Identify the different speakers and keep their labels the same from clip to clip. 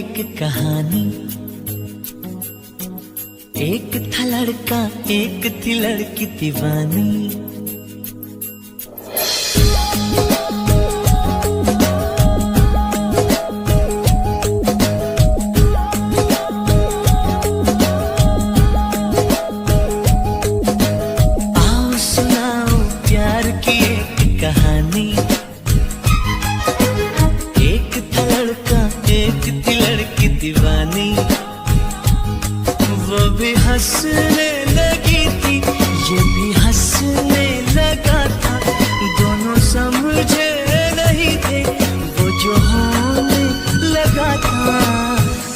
Speaker 1: एक कहानी। एक था लड़का, एक थी लड़की दीवानी। आओ सुनाओ प्यार की एक कहानी। एक था लड़का, एक थी लड़की दीवानी। वो भी हंसने लगी थी, ये भी हंसने लगा था। दोनों समझे नहीं थे वो जो होने लगा था।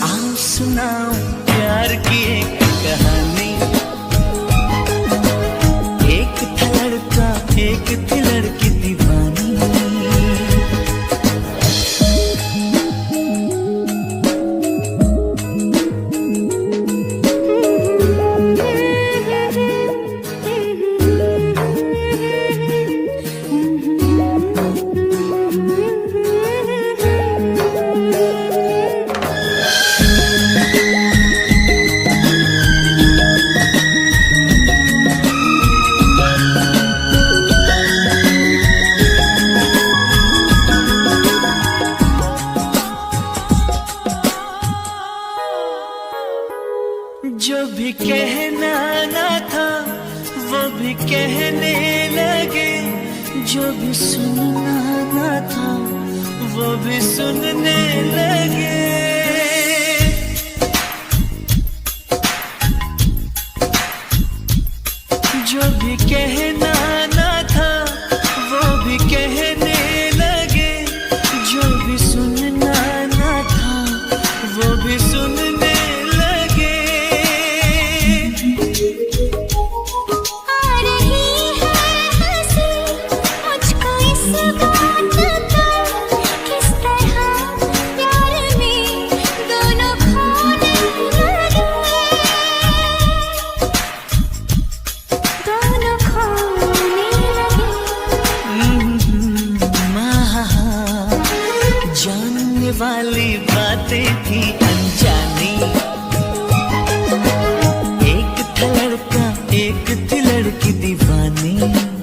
Speaker 1: आओ सुनाओ प्यार की एक कहानी। एक था लड़का, एक थी लड़की दीवानी। जो भी कहना ना था वो भी कहने लगे। जो भी सुनना ना था वो भी सुनने लगे। जो भी कहना ना था वो भी कहने लगे। जो भी सुनना ना था वो भी सुनने जानने वाली बातें थी अनजानी। एक था लड़का, एक थी लड़की दीवानी।